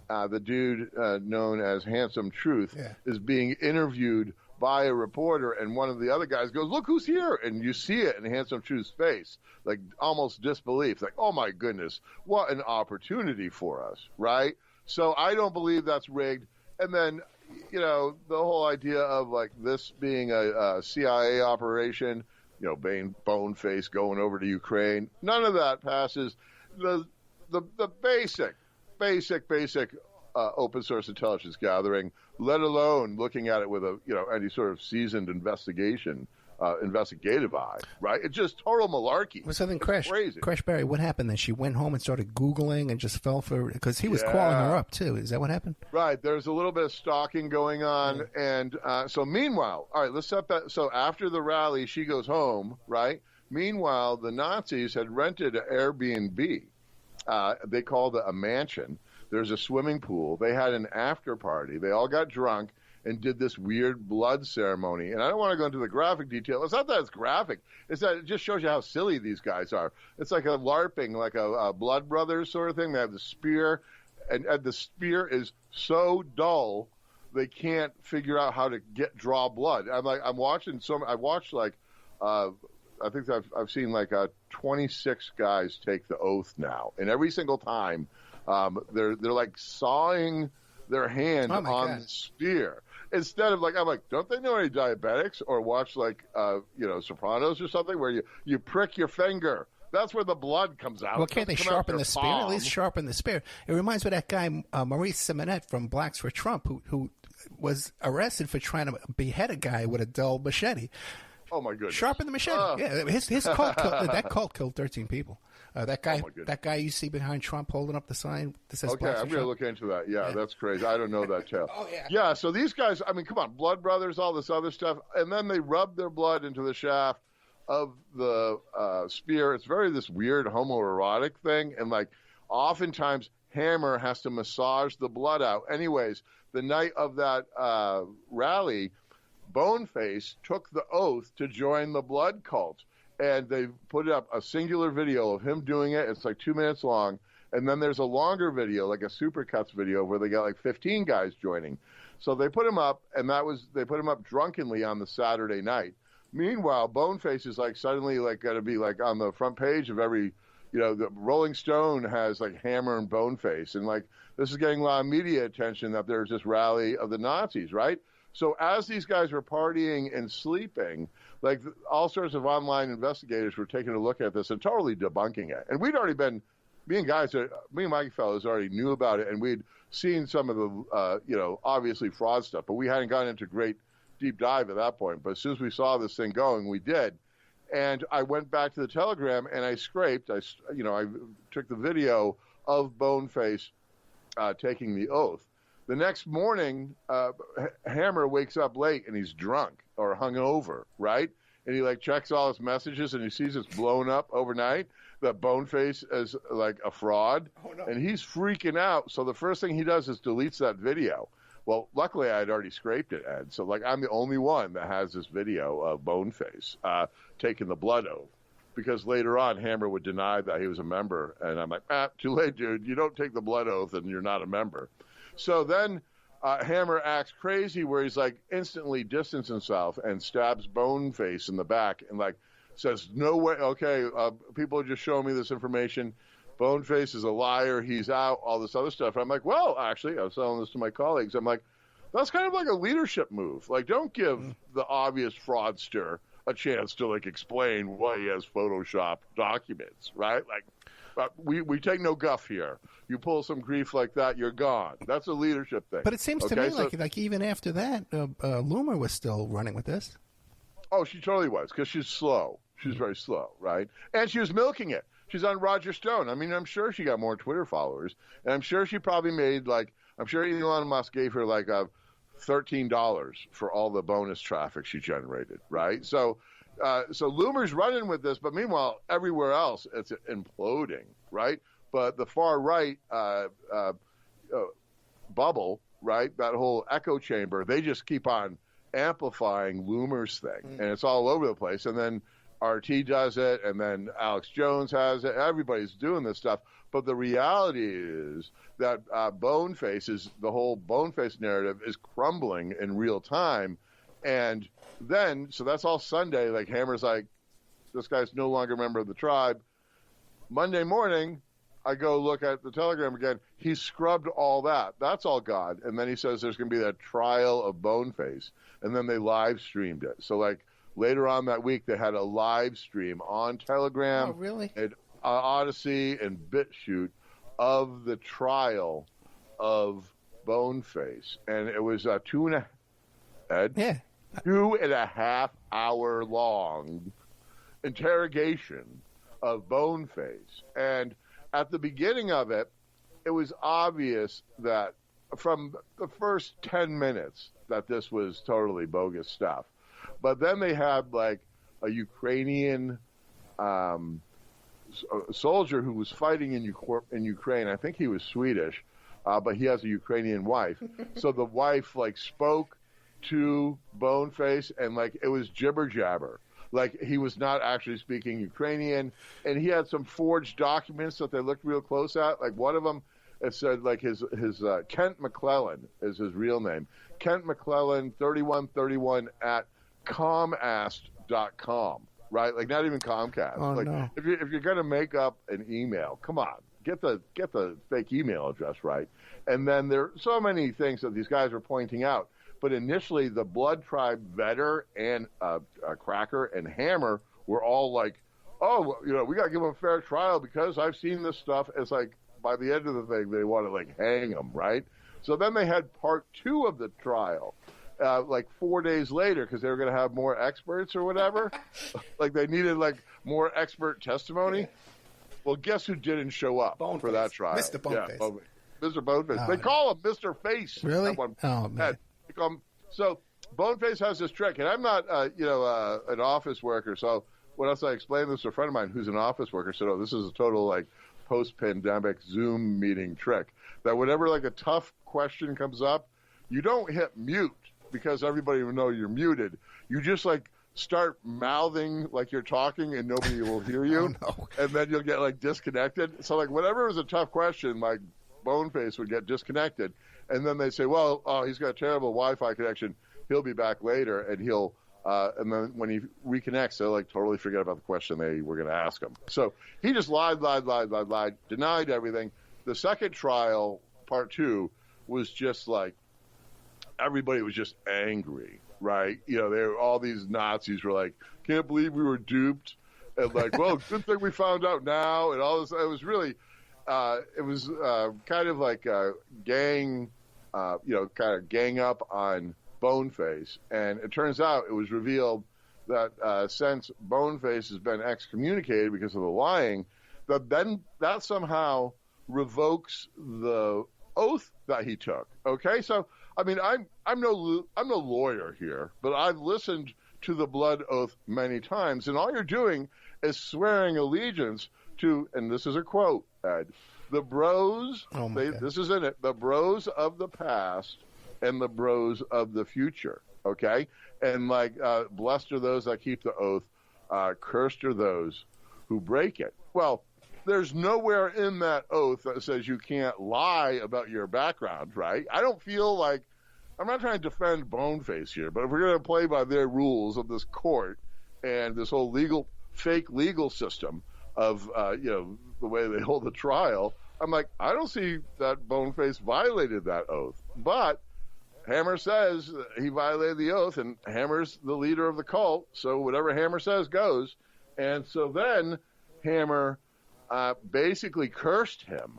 the dude known as Handsome Truth is being interviewed by a reporter, and one of the other guys goes, look who's here, and you see it in Handsome Truth's face, like almost disbelief, like, oh my goodness, what an opportunity for us, right? So I don't believe that's rigged. And then, the whole idea of like this being a CIA operation, Boneface going over to Ukraine, none of that passes. The the basic open source intelligence gathering, let alone looking at it with any sort of seasoned investigative eye, right? It's just total malarkey. Well, so then crazy. Crash Barry, what happened then? She went home and started Googling and just fell for it because he was calling her up too. Is that what happened? Right. There's a little bit of stalking going on. And so meanwhile, all right, let's set that. So after the rally, she goes home, right? Meanwhile, the Nazis had rented an Airbnb. They called it a mansion. There's a swimming pool. They had an after party. They all got drunk and did this weird blood ceremony. And I don't want to go into the graphic detail. It's not that it's graphic. It's that it just shows you how silly these guys are. It's like a LARPing, like a Blood Brothers sort of thing. They have the spear, and the spear is so dull they can't figure out how to draw blood. I watched I think I've seen like 26 guys take the oath now, and every single time they're like sawing their hand on the spear. Instead of don't they know any diabetics or watch Sopranos or something where you prick your finger? That's where the blood comes out. Well, can't they sharpen the spear? At least sharpen the spear. It reminds me of that guy, Maurice Simonet from Blacks for Trump, who was arrested for trying to behead a guy with a dull machete. Oh, my goodness. Sharpen the machete. Yeah, his cult that cult killed 13 people. That guy you see behind Trump holding up the sign that says okay, I'm going to look into that. Yeah, that's crazy. I don't know that tale. Oh, yeah. Yeah, so these guys, I mean, come on, Blood Brothers, all this other stuff, and then they rub their blood into the shaft of the spear. It's this weird homoerotic thing, and oftentimes Hammer has to massage the blood out. Anyways, the night of that rally, Boneface took the oath to join the blood cult. And they put up a singular video of him doing it. It's 2 minutes long. And then there's a longer video, like a Supercuts video, where they got 15 guys joining. So they put him up, and they put him up drunkenly on the Saturday night. Meanwhile, Boneface is suddenly going to be on the front page of every, the Rolling Stone has Hammer and Boneface. And this is getting a lot of media attention that there's this rally of the Nazis, right? So as these guys were partying and sleeping, all sorts of online investigators were taking a look at this and totally debunking it. And we'd already been, me and my fellows already knew about it, and we'd seen some of the, obviously fraud stuff, but we hadn't gotten into great deep dive at that point. But as soon as we saw this thing going, we did. And I went back to the Telegram and I scraped, I took the video of Boneface taking the oath. The next morning, Hammer wakes up late and he's drunk or hungover, right? And he checks all his messages and he sees it's blown up overnight that Boneface is a fraud. Oh, no. And he's freaking out. So the first thing he does is deletes that video. Well, luckily I had already scraped it, Ed. So I'm the only one that has this video of Boneface taking the blood oath. Because later on, Hammer would deny that he was a member. And I'm too late, dude. You don't take the blood oath and you're not a member. So then Hammer acts crazy where he's instantly distanced himself and stabs Boneface in the back and says, no way, okay, people are just showing me this information. Boneface is a liar. He's out, all this other stuff. And I'm well, actually, I was telling this to my colleagues. I'm that's kind of a leadership move. Don't give the obvious fraudster a chance to explain why he has Photoshop documents, right? We take no guff here. You pull some grief like that, you're gone. That's a leadership thing. But it seems to me like even after that, Loomer was still running with this. Oh, she totally was, because she's slow. She's very slow, right? And she was milking it. She's on Roger Stone. I mean, I'm sure she got more Twitter followers, and I'm sure she probably made I'm sure Elon Musk gave her $13 for all the bonus traffic she generated, right? So Loomer's running with this, but meanwhile, everywhere else, it's imploding, right? But the far right bubble, right, that whole echo chamber, they just keep on amplifying Loomer's thing, and it's all over the place. And then RT does it, and then Alex Jones has it. Everybody's doing this stuff. But the reality is that the whole Boneface narrative is crumbling in real time. And then, so that's all Sunday. Hammer's this guy's no longer a member of the tribe. Monday morning, I go look at the Telegram again. He scrubbed all that. That's all God. And then he says there's going to be that trial of Boneface. And then they live streamed it. So later on that week, they had a live stream on Telegram. Oh, really? And Odyssey and BitChute of the trial of Boneface, and it was 2.5 hour long interrogation of Boneface. And at the beginning of it, it was obvious that from the first 10 minutes that this was totally bogus stuff. But then they had like a Ukrainian soldier who was fighting in Ukraine. I think he was Swedish, but he has a Ukrainian wife. So the wife like spoke to Boneface, and like it was jibber jabber. Like he was not actually speaking Ukrainian, and he had some forged documents that they looked real close at. Like one of them, it said like his Kent McClellan is his real name. Kent McClellan 3131 at comast.com. Right, like not even Comcast. Oh, like no. if you're gonna make up an email, come on, get the fake email address right. And then there are so many things that these guys were pointing out. But initially, the Blood Tribe Vetter and Cracker and Hammer were all like, "Oh, we got to give them a fair trial because I've seen this stuff." It's like by the end of the thing, they want to like hang them, right? So then they had part 2 of the trial. Like 4 days later, because they were going to have more experts or whatever. Like they needed like more expert testimony. Well, guess who didn't show up for that trial? Mr. Boneface. Yeah, Mr. Boneface. They call him Mr. Face. Really? Oh, man. So Boneface has this trick, and I'm not, an office worker. So when I explained this to a friend of mine who's an office worker, said, "Oh, this is a total like post-pandemic Zoom meeting trick. That whenever like a tough question comes up, you don't hit mute." Because everybody will know you're muted. You just like start mouthing like you're talking and nobody will hear you. Oh, no. And then you'll get like disconnected. So like whenever it was a tough question, like Boneface would get disconnected. And then they say, well, he's got a terrible Wi-Fi connection. He'll be back later. And and then when he reconnects, they'll like totally forget about the question they were going to ask him. So he just lied, denied everything. The second trial, part 2, was just like, everybody was just angry, right? All these Nazis were like, "Can't believe we were duped," and like, "Well, good thing we found out now," and all this. It was really, kind of like a gang, kind of gang up on Boneface, and it turns out it was revealed that since Boneface has been excommunicated because of the lying, that somehow revokes the oath that he took. Okay, so. I mean, I'm no lawyer here, but I've listened to the blood oath many times, and all you're doing is swearing allegiance to, and this is a quote, Ed, the bros. This is in it. The bros of the past and the bros of the future. Okay, and like blessed are those that keep the oath, cursed are those who break it. Well, there's nowhere in that oath that says you can't lie about your background, right? I don't feel like, I'm not trying to defend Boneface here, but if we're going to play by their rules of this court and this whole fake legal system of, the way they hold the trial, I'm like, I don't see that Boneface violated that oath. But Hammer says he violated the oath, and Hammer's the leader of the cult, so whatever Hammer says goes. And so then Hammer basically cursed him.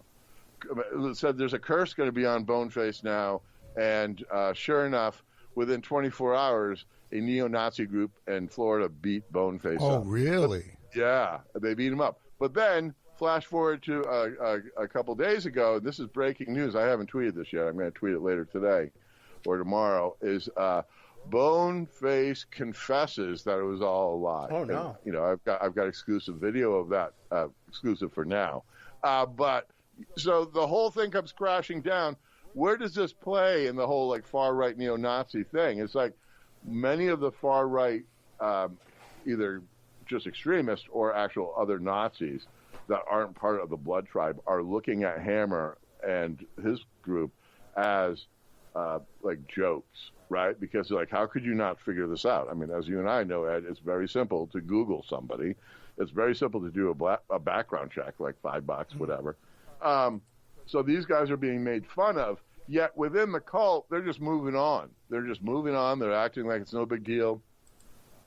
Said there's a curse going to be on Boneface now, and sure enough, within 24 hours, a neo-Nazi group in Florida beat Boneface up. Oh, really? Yeah, they beat him up. But then, flash forward to a couple days ago, this is breaking news. I haven't tweeted this yet. I'm going to tweet it later today or tomorrow, is Boneface confesses that it was all a lie. Oh, no. And, I've got exclusive video of that, exclusive for now. But so the whole thing comes crashing down. Where does this play in the whole like far right neo-Nazi thing? It's like many of the far right, either just extremists or actual other Nazis that aren't part of the Blood Tribe are looking at Hammer and his group as like jokes, right? Because like, how could you not figure this out? I mean, as you and I know, Ed, it's very simple to Google somebody. It's very simple to do a background check, like $5, whatever. So these guys are being made fun of, yet within the cult, they're just moving on. They're acting like it's no big deal.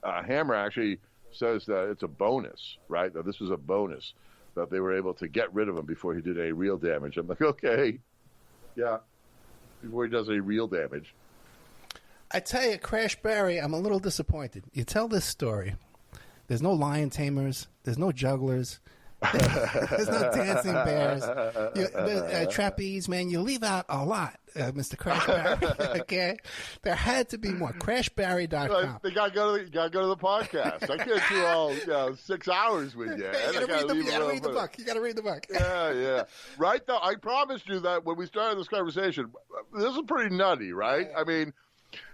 Hammer actually says that it's a bonus, right? That this was a bonus, that they were able to get rid of him before he did any real damage. I'm like, okay, yeah, before he does any real damage. I tell you, Crash Barry, I'm a little disappointed. You tell this story. There's no lion tamers. There's no jugglers. There's no dancing bears. Trapeze, man, you leave out a lot, Mr. Crash Barry. Okay? There had to be more. CrashBarry.com. You gotta go to the podcast. I can't do all 6 hours with you. You gotta read the book. You gotta read the book. Yeah. Right, though, I promised you that when we started this conversation, this is pretty nutty, right? I mean,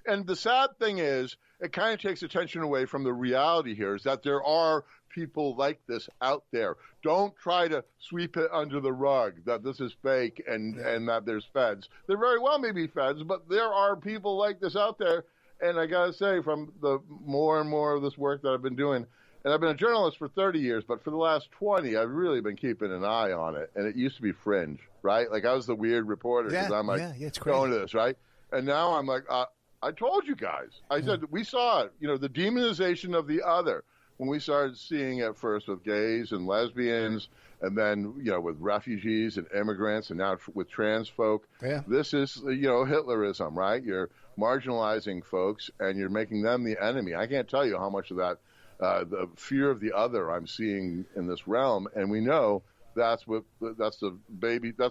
and the sad thing is, it kind of takes attention away from the reality here, is that there are people like this out there. Don't try to sweep it under the rug that this is fake and that there's feds. There very well may be feds, but there are people like this out there. And I got to say, from the more and more of this work that I've been doing, and I've been a journalist for 30 years, but for the last 20, I've really been keeping an eye on it. And it used to be fringe, right? Like I was the weird reporter because I'm like going to this, right? And now I'm like, I told you guys. I said, we saw it, the demonization of the other. When we started seeing it first with gays and lesbians, and then, with refugees and immigrants, and now with trans folk, this is, Hitlerism, right? You're marginalizing folks, and you're making them the enemy. I can't tell you how much of that, the fear of the other I'm seeing in this realm, and we know that's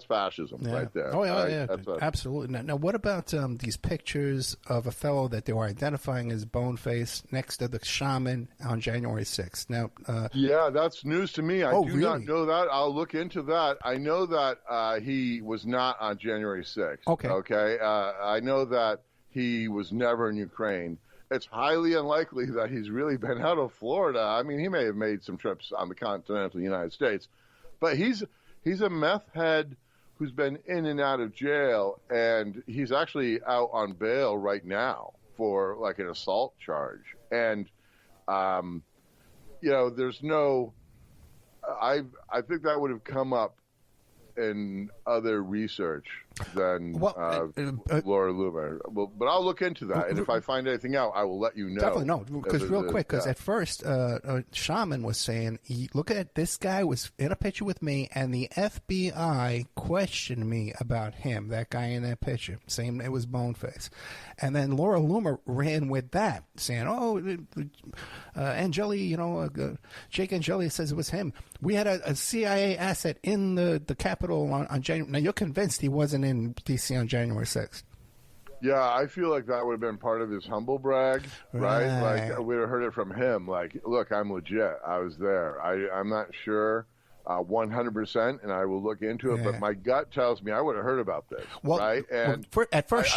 fascism right there. Oh, yeah, absolutely. Now, what about these pictures of a fellow that they were identifying as Boneface next to the shaman on January 6th? Now, yeah, that's news to me. I do not know that. I'll look into that. I know that he was not on January 6th. Okay. I know that he was never in Ukraine. It's highly unlikely that he's really been out of Florida. I mean, he may have made some trips on the continental United States. But he's a meth head who's been in and out of jail, and he's actually out on bail right now for like an assault charge. And, there's no – I think that would have come up in other research than Laura Loomer. Well, but I'll look into that, and if I find anything out, I will let you know. Definitely no, because real quick, because at first, Shaman was saying, "Look at it, this guy was in a picture with me, and the FBI questioned me about him, that guy in that picture, saying it was Boneface." And then Laura Loomer ran with that, saying, Angeli, Jake Angeli says it was him. We had a CIA asset in the Capitol on January. Now, you're convinced he wasn't in D.C. on January 6th. Yeah, I feel like that would have been part of his humble brag, right? Like, we'd have heard it from him. Like, look, I'm legit. I was there. I'm not sure 100%, and I will look into it, but my gut tells me I would have heard about this, right? And at first,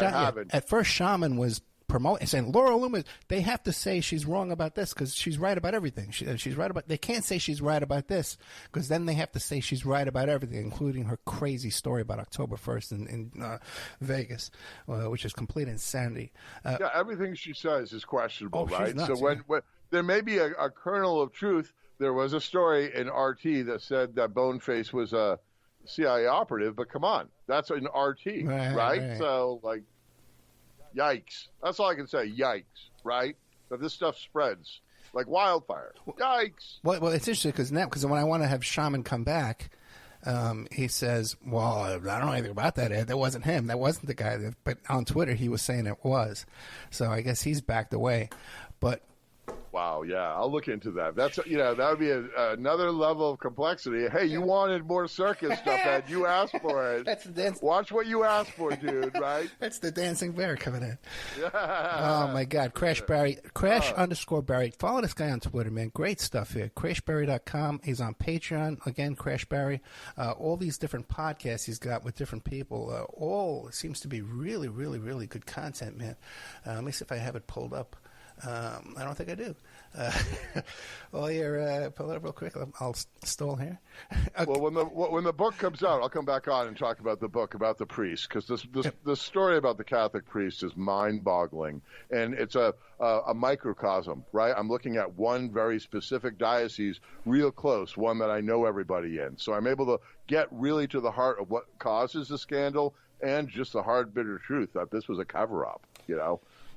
Shaman was promoting, saying Laura Loomer, they have to say she's wrong about this because she's right about everything. She's right about. They can't say she's right about this because then they have to say she's right about everything, including her crazy story about October 1st in Vegas, which is complete insanity. Everything she says is questionable, right? Nuts, so when there may be a kernel of truth. There was a story in RT that said that Boneface was a CIA operative, but come on, that's an RT, right? So, like, yikes. That's all I can say, yikes, right? That this stuff spreads like wildfire. Yikes. Well, it's interesting because when I want to have Shaman come back, he says, well, I don't know anything about that, Ed. That wasn't him. That wasn't the guy. But on Twitter, he was saying it was. So I guess he's backed away. But wow, yeah, I'll look into that. That's that would be another level of complexity. Hey, you wanted more circus stuff, Ed. You asked for it. That's the Watch what you asked for, dude. Right? That's the dancing bear coming in. Yeah. Oh my God, Crash Barry, _Barry. Follow this guy on Twitter, man. Great stuff here. CrashBarry.com. He's on Patreon again. Crash Barry. All these different podcasts he's got with different people. All seems to be really, really, really good content, man. Let me see if I have it pulled up. I don't think I do. Pull it up real quick. I'll stall here. Okay. Well, when the book comes out, I'll come back on and talk about the book about the priest, because this story about the Catholic priest is mind-boggling, and it's a microcosm, right? I'm looking at one very specific diocese, real close, one that I know everybody in, so I'm able to get really to the heart of what causes the scandal and just the hard, bitter truth that this was a cover-up.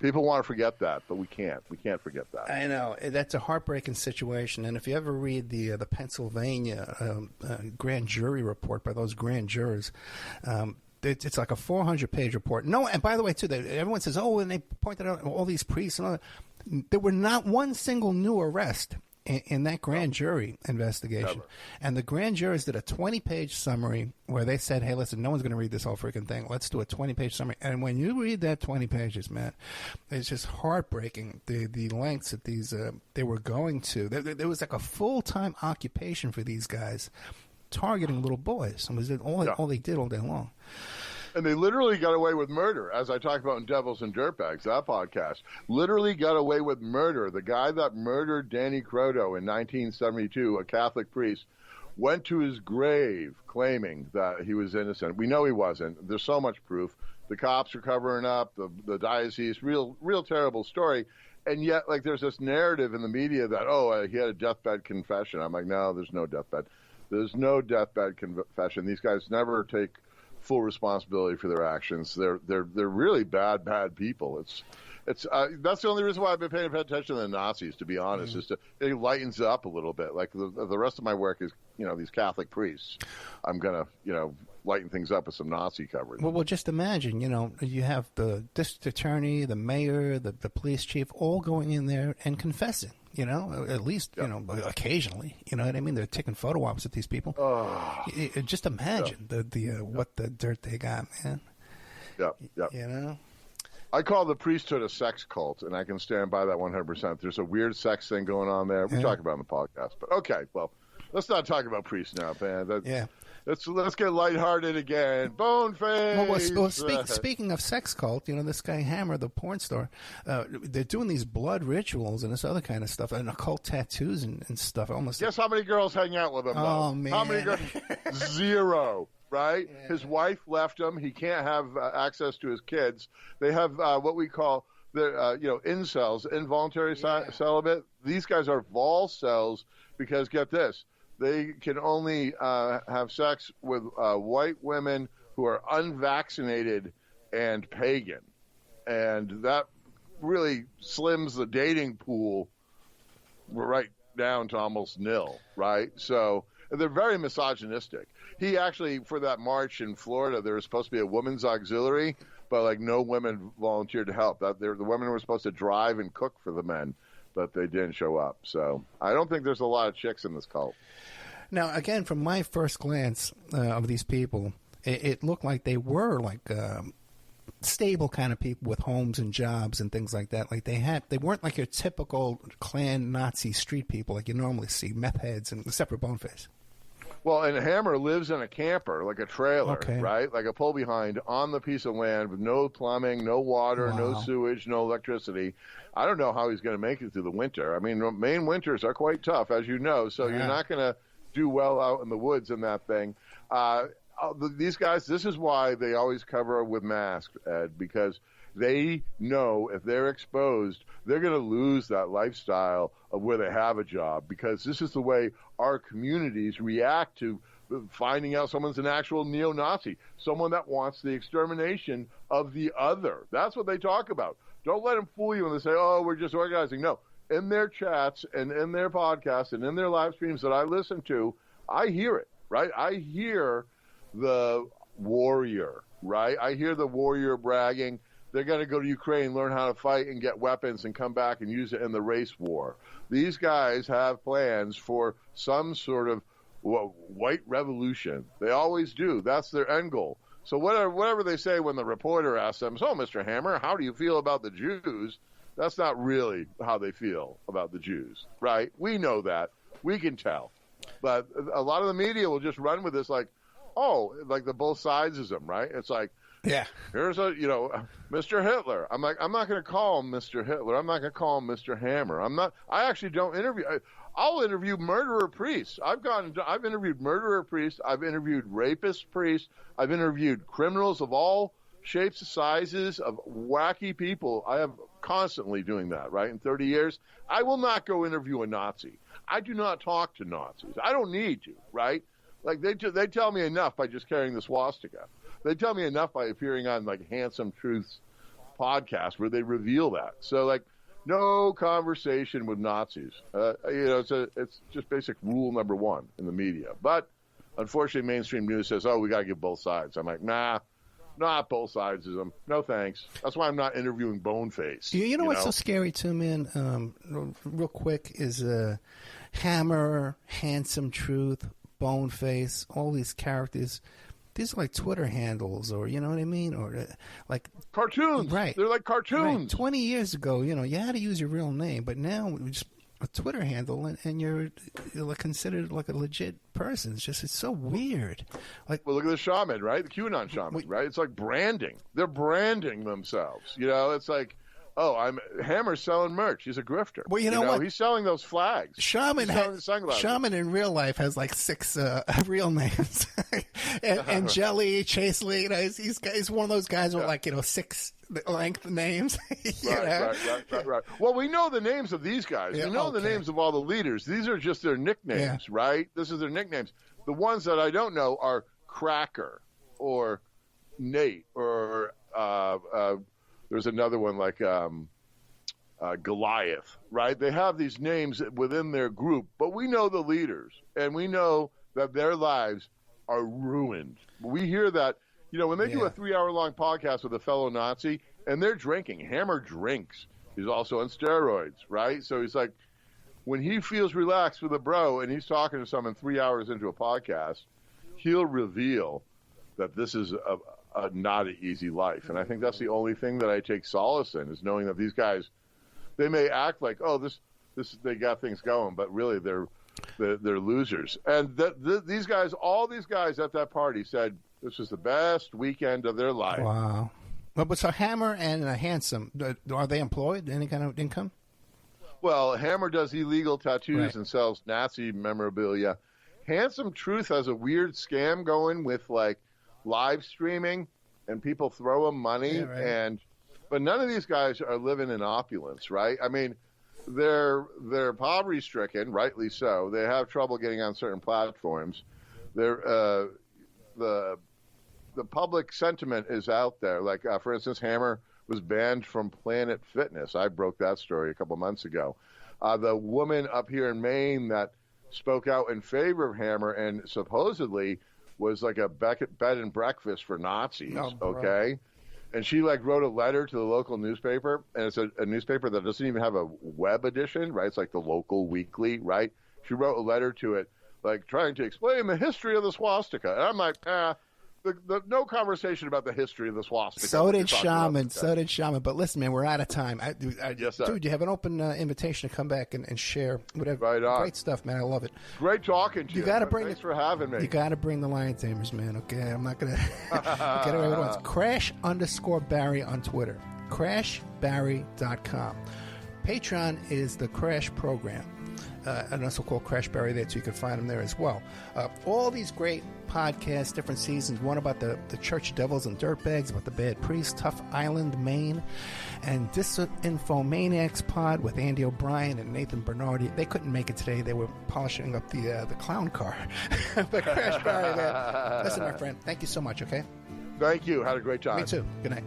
People want to forget that, but we can't. We can't forget that. I know. That's a heartbreaking situation. And if you ever read the Pennsylvania grand jury report by those grand jurors, it's like a 400-page report. No, and by the way, too, everyone says, oh, and they pointed out all these priests and all that. There were not one single new arrest in that grand jury investigation. Never. And the grand jurors did a 20-page summary where they said, hey, listen, no one's going to read this whole freaking thing. Let's do a 20-page summary. And when you read that 20 pages, man, it's just heartbreaking, the lengths that these they were going to. There was like a full-time occupation for these guys targeting little boys. And was all they did all day long. And they literally got away with murder, as I talked about in Devils and Dirtbags, that podcast. Literally got away with murder. The guy that murdered Danny Croto in 1972, a Catholic priest, went to his grave claiming that he was innocent. We know he wasn't. There's so much proof. The cops are covering up, the diocese, real terrible story. And yet, like, there's this narrative in the media that, he had a deathbed confession. I'm like, no, there's no deathbed. There's no deathbed confession. These guys never take full responsibility for their actions. They're really bad people. It's that's the only reason why I've been paying attention to the Nazis, to be honest. Is it lightens it up a little bit. Like the rest of my work is these Catholic priests. I'm gonna lighten things up with some Nazi coverage. Well, just imagine you have the district attorney, the mayor, the police chief, all going in there and confessing. At least, occasionally, you know what I mean? They're taking photo ops at these people. Just imagine what the dirt they got, man. Yep. I call the priesthood a sex cult, and I can stand by that 100%. There's a weird sex thing going on there. We talk about it in the podcast. But, okay, well, let's not talk about priests now, man. Let's get lighthearted again. Boneface. Well, speaking of sex cult, this guy Hammer, the porn star, they're doing these blood rituals and this other kind of stuff, and occult tattoos and stuff. Almost. Guess how many girls hang out with him? Oh man, how many girls? Zero. Right? Yeah. His wife left him. He can't have access to his kids. They have what we call incels, involuntary celibate. These guys are vol cells because get this. They can only have sex with white women who are unvaccinated and pagan. And that really slims the dating pool right down to almost nil, right? So they're very misogynistic. He actually, for that march in Florida, there was supposed to be a women's auxiliary, but no women volunteered to help. The women were supposed to drive and cook for the men, but they didn't show up. So I don't think there's a lot of chicks in this cult. Now, again, from my first glance of these people, it looked like they were stable kind of people with homes and jobs and things like that. Like they weren't like your typical Klan Nazi street people like you normally see, meth heads and except for Boneface. Well, and Hammer lives in a camper, like a trailer, right? Like a pull behind on the piece of land with no plumbing, no water, no sewage, no electricity. I don't know how he's going to make it through the winter. I mean, Maine winters are quite tough, as you know, so you're not going to do well out in the woods in that thing. These guys, this is why they always cover with masks, Ed, because they know if they're exposed, they're going to lose that lifestyle of where they have a job, because this is the way our communities react to finding out someone's an actual neo-Nazi, someone that wants the extermination of the other. That's what they talk about. Don't let them fool you when they say, oh, we're just organizing. No. In their chats and in their podcasts and in their live streams that I listen to, I hear it, right? I hear the warrior, right? I hear the warrior bragging. They're going to go to Ukraine, learn how to fight and get weapons and come back and use it in the race war. These guys have plans for some sort of white revolution. They always do. That's their end goal. So whatever they say when the reporter asks them, so, Mr. Hammer, how do you feel about the Jews? That's not really how they feel about the Jews, right? We know that. We can tell. But a lot of the media will just run with this like the both sidesism, right? It's like, here's Mr. Hitler. I'm like, I'm not going to call him Mr. Hitler. I'm not going to call him Mr. Hammer. I actually don't interview. I'll interview murderer priests. I've interviewed murderer priests. I've interviewed rapist priests. I've interviewed criminals of all shapes, sizes, of wacky people. I have constantly doing that, right? In 30 years, I will not go interview a Nazi. I do not talk to Nazis. I don't need to, right? Like they tell me enough by just carrying the swastika. They tell me enough by appearing on like Handsome Truth's podcast where they reveal that. So, like, no conversation with Nazis. It's just basic rule number one in the media. But unfortunately, mainstream news says, "Oh, we got to give both sides." I'm like, nah, not both sides of them. No thanks. That's why I'm not interviewing Boneface. You know what's so scary too, man? Real quick is Hammer, Handsome Truth, Boneface, all these characters. These are like Twitter handles, or you know what I mean, or like cartoons. Right? They're like cartoons. Right. 20 years ago, you had to use your real name, but now just a Twitter handle, and you're considered like a legit person. It's so weird. Like, well, look at the shaman, right? The QAnon shaman, right? It's like branding. They're branding themselves. It's like, oh, Hammer's selling merch. He's a grifter. Well, you know what? He's selling those flags. Shaman in real life has like 6 real names, and Jelly, Chase Lee. He's one of those guys with 6 length names. Right. Well, we know the names of these guys. We know the names of all the leaders. These are just their nicknames, right? This is their nicknames. The ones that I don't know are Cracker or Nate or there's another one like Goliath, right? They have these names within their group, but we know the leaders, and we know that their lives are ruined. We hear that, when they do a 3-hour-long podcast with a fellow Nazi, and they're drinking. Hammer drinks. He's also on steroids, right? So he's like, when he feels relaxed with a bro and he's talking to someone 3 hours into a podcast, he'll reveal that this is not an easy life. And I think that's the only thing that I take solace in, is knowing that these guys, they may act like, oh, this they got things going, but really they're losers. And these guys, all these guys at that party said this was the best weekend of their life. Wow. But so Hammer and Handsome, are they employed? Any kind of income? Well, Hammer does illegal tattoos and sells Nazi memorabilia. Handsome Truth has a weird scam going with live streaming, and people throw him money, but none of these guys are living in opulence, right? I mean, they're poverty stricken, rightly so. They have trouble getting on certain platforms. The public sentiment is out there. Like, for instance, Hammer was banned from Planet Fitness. I broke that story a couple months ago. The woman up here in Maine that spoke out in favor of Hammer and supposedly was like a bed and breakfast for Nazis, okay? And she wrote a letter to the local newspaper, and it's a newspaper that doesn't even have a web edition, right? It's like the local weekly, right? She wrote a letter to it, trying to explain the history of the swastika. And I'm like, no conversation about the history of the swastika. So did Shaman. But listen, man, we're out of time. Yes, sir. Dude, you have an open invitation to come back and share whatever. Right on. Great stuff, man. I love it. Great talking to you. Thanks for having me. You got to bring the Lion Tamers, man. Okay, I'm not gonna get away with it. Crash_Barry on Twitter. CrashBarry.com. Patreon is the Crash program. And also called Crash Barry there, so you can find them there as well. All these great podcasts, different seasons. One about the Church Devils and Dirtbags, about the Bad Priest, Tough Island, Maine, and Disinfomaniacs Pod with Andy O'Brien and Nathan Bernardi. They couldn't make it today. They were polishing up the clown car. But Crash Barry there. Listen, my friend, thank you so much, okay? Thank you. Had a great time. Me too. Good night.